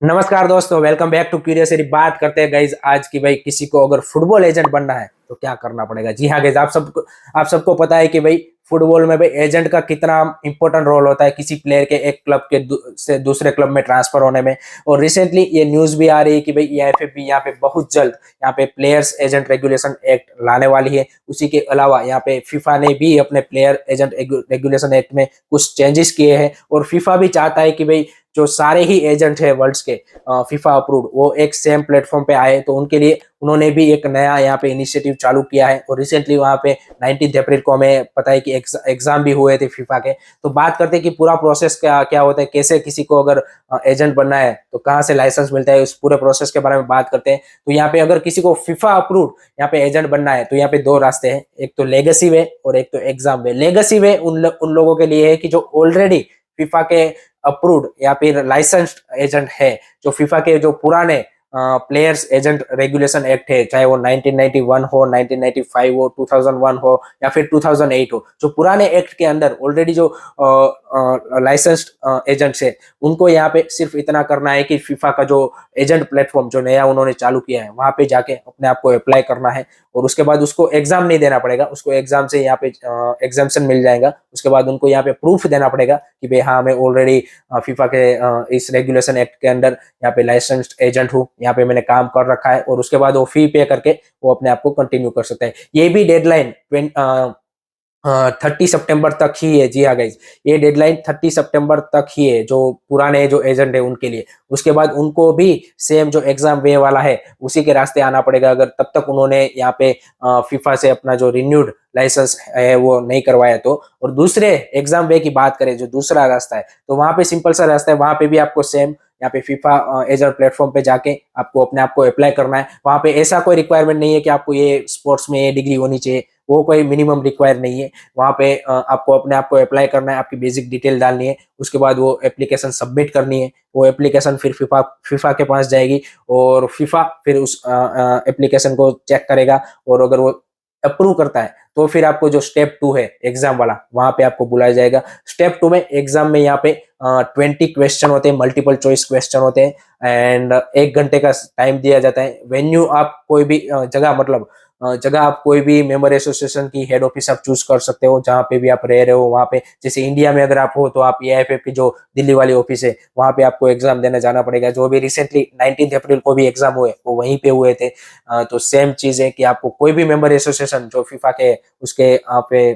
नमस्कार दोस्तों, welcome back to curiosity. बात करते हैं गाइज आज की। भाई किसी को अगर फुटबॉल एजेंट बनना है तो क्या करना पड़ेगा। जी हाँ गाइज, आप सबको पता है कि भाई फुटबॉल में भाई एजेंट का कितना इंपॉर्टेंट रोल होता है किसी प्लेयर के एक क्लब के से दूसरे क्लब में ट्रांसफर होने में। और रिसेंटली ये न्यूज भी आ रही है कि भाई EIFAB यहाँ पे बहुत जल्द यहाँ पे प्लेयर्स एजेंट रेगुलेशन एक्ट लाने वाली है। उसी के अलावा यहाँ पे फीफा ने भी अपने प्लेयर एजेंट रेगुलेशन एक्ट में कुछ चेंजेस किए हैं। और फीफा भी चाहता है कि भाई जो सारे ही एजेंट है वर्ल्ड के फीफा अप्रूव्ड वो एक सेम प्लेटफॉर्म पे आए। तो उनके लिए उन्होंने भी एक नया यहाँ पे इनिशिएटिव चालू किया है। और रिसेंटली वहाँ पे 19 अप्रैल को हमें पता है कि एग्जाम भी हुए थे फीफा के। तो बात करते हैं कि पूरा प्रोसेस क्या क्या होता है, कैसे किसी को अगर एजेंट बनना है तो कहाँ से लाइसेंस मिलता है, उस पूरे प्रोसेस के बारे में बात करते हैं। तो यहाँ पे अगर किसी को फीफा अप्रूव्ड यहाँ पे एजेंट बनना है तो यहाँ पे दो रास्ते हैं, एक तो लेगेसी वे और एक तो एग्जाम वे। लेगेसी वे उन लोगों के लिए है कि जो ऑलरेडी फीफा के अप्रूव्ड या फिर लाइसेंस्ड एजेंट है, जो फीफा के जो पुराने प्लेयर्स एजेंट रेगुलेशन एक्ट है, चाहे वो 1991 हो, 1995 हो, 2001 हो या फिर 2008 हो, जो पुराने एक्ट के अंदर ऑलरेडी जो लाइसेंस्ड एजेंट्स है उनको यहाँ पे सिर्फ इतना करना है कि फीफा का जो एजेंट प्लेटफॉर्म जो नया उन्होंने चालू किया है वहां पे जाके अपने आप को अप्लाई करना है। और उसके बाद उसको एग्जाम नहीं देना पड़ेगा, उसको एग्जाम से यहाँ पे एग्जामेशन मिल जाएगा। उसके बाद उनको यहाँ पे प्रूफ देना पड़ेगा कि भाई हाँ मैं ऑलरेडी फीफा के इस रेगुलेशन एक्ट के अंदर यहाँ पे लाइसेंस्ड एजेंट हूँ, यहाँ पे मैंने काम कर रखा है। और उसके बाद वो फी पे करके वो अपने आप को कंटिन्यू कर सकते हैं। ये भी डेडलाइन 30 सितंबर तक ही है। जी हाँ गाइज, ये डेडलाइन 30 सितंबर तक ही है जो पुराने जो एजेंट है उनके लिए। उसके बाद उनको भी सेम जो एग्जाम वे वाला है उसी के रास्ते आना पड़ेगा, अगर तब तक उन्होंने यहाँ पे फीफा से अपना जो रिन्यूड लाइसेंस है वो नहीं करवाया तो। और दूसरे एग्जाम वे की बात करें, जो दूसरा रास्ता है, तो वहां पे सिंपल सा रास्ता है। वहां पे भी आपको सेम यहाँ पे फीफा एजेंट प्लेटफॉर्म पे जाके आपको अपने आप को अप्लाई करना है। वहां पे ऐसा कोई रिक्वायरमेंट नहीं है कि आपको ये स्पोर्ट्स में ये डिग्री होनी चाहिए, वो कोई मिनिमम रिक्वायर नहीं है। वहां पे आपको अपने आप को अप्लाई करना है, आपकी बेसिक डिटेल डालनी है, उसके बाद वो एप्लीकेशन सबमिट करनी है। वो एप्लीकेशन फिर फीफा फीफा के पास जाएगी और फीफा फिर उस एप्लीकेशन को चेक करेगा। और अगर वो अप्रूव करता है तो फिर आपको जो स्टेप 2 है एग्जाम वाला, वहां पे आपको बुलाया जाएगा। स्टेप 2 में एग्जाम में यहाँ पे 20 क्वेश्चन होते हैं, मल्टीपल चॉइस क्वेश्चन होते हैं। एंड 1 घंटे का टाइम दिया जाता है। वेन्यू आप कोई भी जगह, मतलब जगह आप कोई भी मेंबर एसोसिएशन की हेड ऑफिस आप चूज कर सकते हो, जहाँ पे भी आप रह रहे हो वहाँ पे। जैसे इंडिया में अगर आप हो तो आप EIFAB की जो दिल्ली वाली ऑफिस है वहाँ पे आपको एग्जाम देने जाना पड़ेगा। जो भी रिसेंटली 19 अप्रैल को भी एग्जाम हुए वो वहीं पे हुए थे। तो सेम चीज है कि आपको कोई भी मेंबर एसोसिएशन जो फीफा के उसके यहाँ पे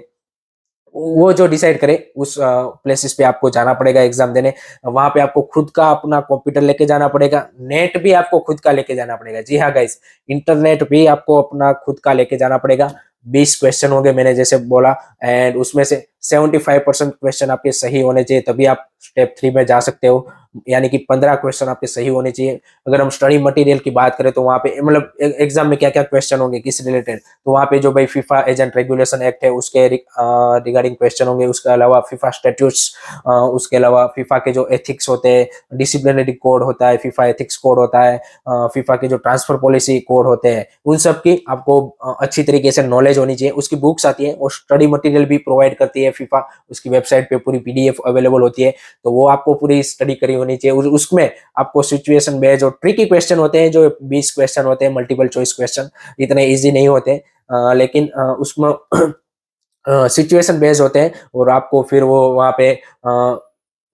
वो जो डिसाइड करे उस प्लेसेस पे आपको जाना पड़ेगा एग्जाम देने। वहां पे आपको खुद का अपना कंप्यूटर लेके जाना पड़ेगा, नेट भी आपको खुद का लेके जाना पड़ेगा। जी हाँ गाइस, इंटरनेट भी आपको अपना खुद का लेके जाना पड़ेगा। 20 क्वेश्चन होंगे मैंने जैसे बोला, एंड उसमें से 75% क्वेश्चन आपके सही होने चाहिए, तभी आप स्टेप 3 में जा सकते हो। यानी कि 15 क्वेश्चन आपके सही होने चाहिए। अगर हम स्टडी मटेरियल की बात करें तो वहाँ पे मतलब एग्जाम में क्या क्या क्वेश्चन होंगे किस रिलेटेड, तो वहाँ पे जो भाई फीफा एजेंट रेगुलेशन एक्ट है उसके रिगार्डिंग क्वेश्चन होंगे। उसके अलावा फीफा स्टैट्यूट्स, उसके अलावा फीफा के जो एथिक्स होते हैं, डिसिप्लिनरी कोड होता है, फीफा एथिक्स कोड होता है, फीफा के जो ट्रांसफर पॉलिसी कोड होते हैं, उन सब की आपको अच्छी तरीके से नॉलेज होनी चाहिए। उसकी बुक्स आती है और स्टडी मटेरियल भी प्रोवाइड करती है फीफा, उसकी वेबसाइट पे पूरी PDF अवेलेबल होती है। तो वो आपको पूरी स्टडी करी होनी चाहिए। उसमें आपको सिचुएशन बेस्ड और ट्रिकी क्वेश्चन होते हैं, जो 20 क्वेश्चन होते हैं, मल्टीपल चॉइस क्वेश्चन, इतने इजी नहीं होते। लेकिन उसमें सिचुएशन बेस्ड होते हैं और आपको फिर वो वहाँ पे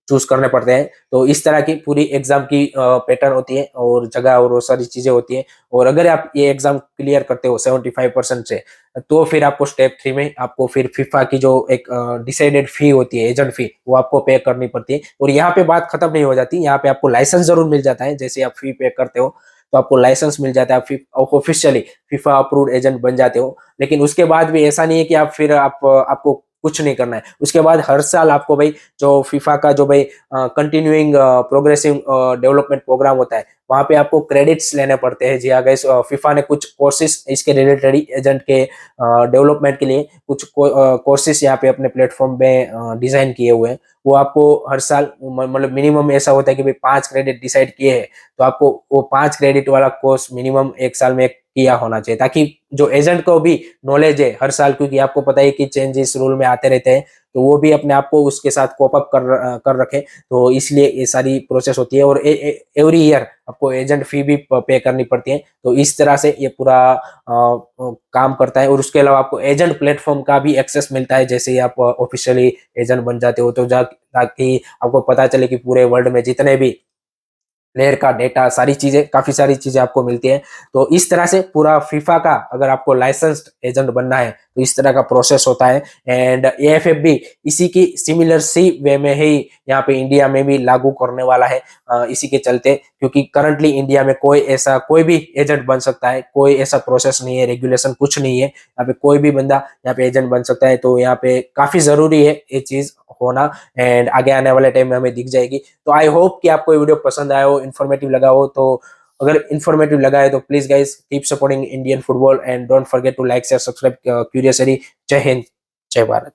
चूज करने पड़ते हैं। तो इस तरह की पूरी एग्जाम की पैटर्न होती है और जगह और वो सारी चीजें होती हैं। और अगर आप ये एग्जाम क्लियर करते हो 75% से, तो फिर आपको स्टेप 3 में आपको फिर फीफा की जो एक डिसाइडेड फी होती है, एजेंट फी, वो आपको पे करनी पड़ती है। और यहाँ पे बात खत्म नहीं हो जाती, यहाँ पे आपको लाइसेंस जरूर मिल जाता है। जैसे आप फी पे करते हो तो आपको लाइसेंस मिल जाता है, आप ऑफिशियली फीफा अप्रूव्ड एजेंट बन जाते हो। लेकिन उसके बाद भी ऐसा नहीं है कि आप फिर आपको कुछ नहीं करना है। उसके बाद हर साल आपको भाई जो फीफा का जो भाई कंटिन्यूइंग प्रोग्रेसिव डेवलपमेंट प्रोग्राम होता है, वहां पे आपको क्रेडिट्स लेने पड़ते हैं। जी हाँ गाइस, फीफा ने कुछ कोर्सेज इसके रिलेटेड एजेंट के डेवलपमेंट के लिए कुछ कोर्सेज यहाँ पे अपने प्लेटफॉर्म में डिजाइन किए हुए हैं। वो आपको हर साल मतलब मिनिमम ऐसा होता है कि भाई 5 क्रेडिट डिसाइड किए हैं तो आपको वो 5 क्रेडिट वाला कोर्स मिनिमम एक साल में किया होना चाहिए, ताकि जो एजेंट को भी नॉलेज है हर साल, क्योंकि आपको पता है कि चेंजेस रूल में आते रहते हैं। तो वो भी अपने आप को उसके साथ कोप अप कर रखे, तो इसलिए ये सारी प्रोसेस होती है। और एवरी ईयर आपको एजेंट फी भी पे करनी पड़ती है। तो इस तरह से ये पूरा काम करता है। और उसके अलावा आपको एजेंट प्लेटफॉर्म का भी एक्सेस मिलता है, जैसे ही आप ऑफिशियली एजेंट बन जाते हो, तो ताकि आपको पता चले कि पूरे वर्ल्ड में जितने भी प्लेयर का डेटा, सारी चीजें, काफी सारी चीजें आपको मिलती है। तो इस तरह से पूरा फीफा का अगर आपको लाइसेंस्ड एजेंट बनना है तो इस तरह का प्रोसेस होता है। एंड एएफएफ भी इसी की सिमिलर सी वे में ही यहाँ पे इंडिया में भी लागू करने वाला है, इसी के चलते, क्योंकि करंटली इंडिया में कोई भी एजेंट बन सकता है, कोई ऐसा प्रोसेस नहीं है, रेगुलेशन कुछ नहीं है, यहाँ पे कोई भी बंदा यहाँ पे एजेंट बन सकता है। तो यहाँ पे काफी जरूरी है ये चीज होना, एंड आगे आने वाले टाइम में हमें दिख जाएगी। तो आई होप कि आपको ये वीडियो पसंद आया हो, इन्फॉर्मेटिव लगा हो। तो अगर इन्फॉर्मेटिव लगा है तो please guys keep supporting Indian football and don't forget to like share subscribe क्यूरियसरी। जय हिंद, जय भारत।